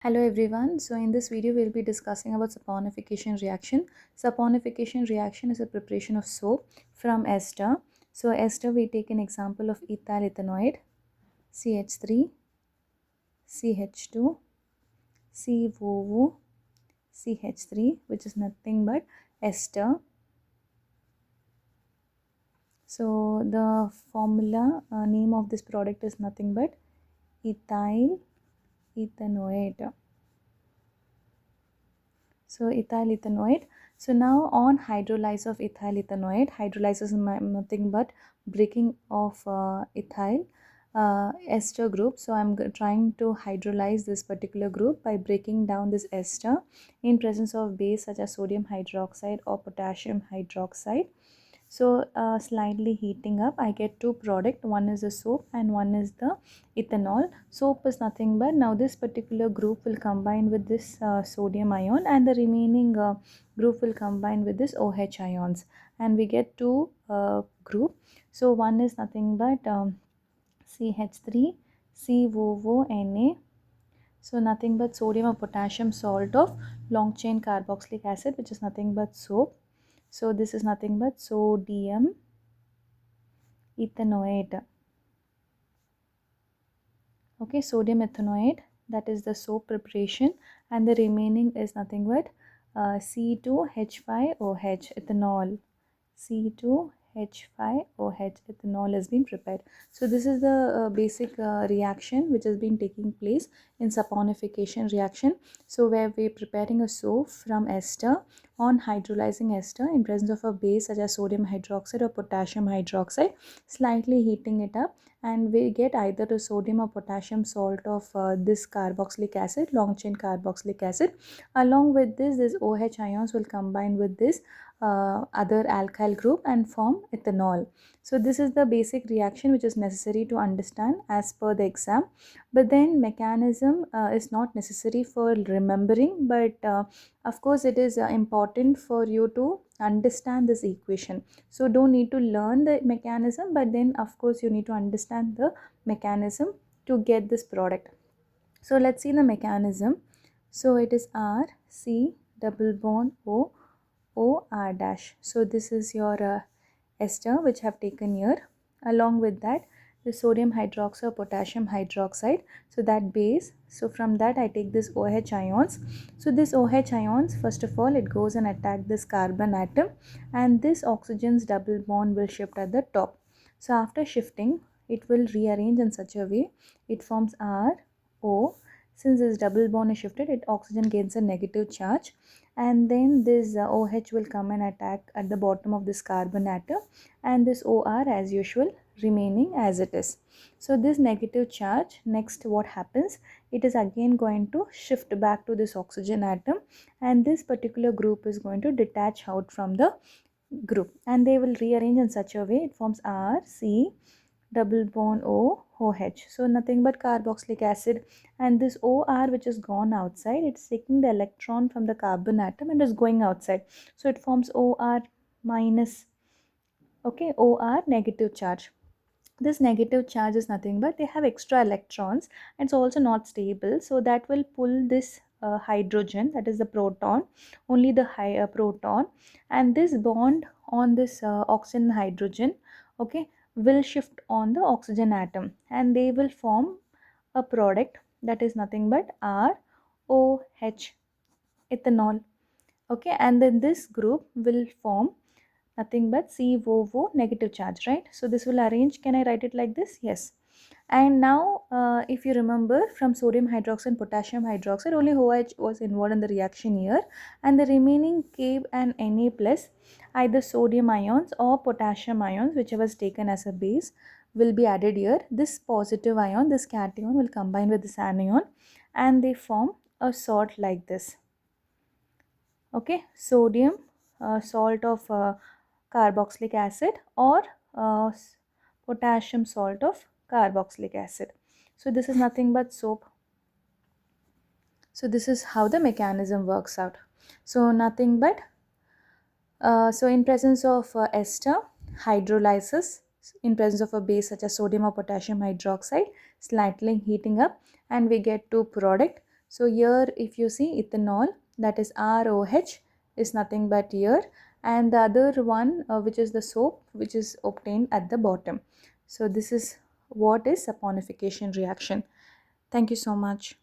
Hello everyone. So in this video we'll be discussing about saponification reaction. Saponification reaction is a preparation of soap from ester. So ester, we take an example of ethyl ethanoate, CH3, CH2, COO, CH3, which is nothing but ester. So the formula name of this product is nothing but ethyl ethanoate. So ethyl ethanoate. So now on hydrolysis of ethyl ethanoate, hydrolysis is nothing but breaking of ethyl ester group. So I'm trying to hydrolyze this particular group by breaking down this ester in presence of base such as sodium hydroxide or potassium hydroxide. So slightly heating up, I get two product. One is the soap and one is the ethanol. Soap is nothing but now this particular group will combine with this sodium ion, and the remaining group will combine with this OH ions, and we get two group. So one is nothing but CH3 COONA. So nothing but sodium or potassium salt of long chain carboxylic acid, which is nothing but soap. So this is nothing but sodium ethanoate. Okay, sodium ethanoate, that is the soap preparation, and the remaining is nothing but C2H5OH ethanol. C2H5OH ethanol has been prepared. So this is the basic reaction which has been taking place in saponification reaction. So where we are preparing a soap from ester on hydrolyzing ester in presence of a base such as sodium hydroxide or potassium hydroxide, slightly heating it up, and we get either the sodium or potassium salt of this carboxylic acid, long chain carboxylic acid. Along with this OH ions will combine with this other alkyl group and form ethanol. So this is the basic reaction which is necessary to understand as per the exam. But then mechanism is not necessary for remembering, but of course it is important for you to understand this equation. So don't need to learn the mechanism, but then of course you need to understand the mechanism to get this product. So let's see the mechanism. So it is R C double bond O O R dash. So this is your ester which I have taken here. Along with that, the sodium hydroxide or potassium hydroxide. So that base. So from that I take this OH ions. So this OH ions, first of all, it goes and attack this carbon atom, and this oxygen's double bond will shift at the top. So after shifting, it will rearrange in such a way it forms R O. Since this double bond is shifted, it oxygen gains a negative charge, and then this OH will come and attack at the bottom of this carbon atom, and this OR as usual remaining as it is. So this negative charge, next what happens, it is again going to shift back to this oxygen atom, and this particular group is going to detach out from the group, and they will rearrange in such a way it forms R C double bond O OH. So nothing but carboxylic acid, and this OR which is gone outside, it's taking the electron from the carbon atom and is going outside. So it forms OR minus, okay, OR negative charge. This negative charge is nothing but they have extra electrons, and it's also not stable, so that will pull this hydrogen, that is the proton, only the higher proton, and this bond on this oxygen hydrogen, okay, will shift on the oxygen atom, and they will form a product that is nothing but ROH ethanol. Okay, and then this group will form nothing but COO negative charge, right? So this will arrange, can I write it like this? Yes. And now if you remember, from sodium hydroxide and potassium hydroxide, only OH was involved in the reaction here, and the remaining K and Na plus, either sodium ions or potassium ions, whichever is taken as a base, will be added here. This positive ion, this cation, will combine with this anion, and they form a salt like this. Okay, sodium salt of carboxylic acid, or potassium salt of carboxylic acid. So this is nothing but soap. So this is how the mechanism works out. So nothing but so in presence of ester, hydrolysis in presence of a base such as sodium or potassium hydroxide, slightly heating up, and we get two product, So here if you see ethanol, that is ROH, is nothing but here, and the other one which is the soap, which is obtained at the bottom. So this is what is saponification reaction. Thank you so much.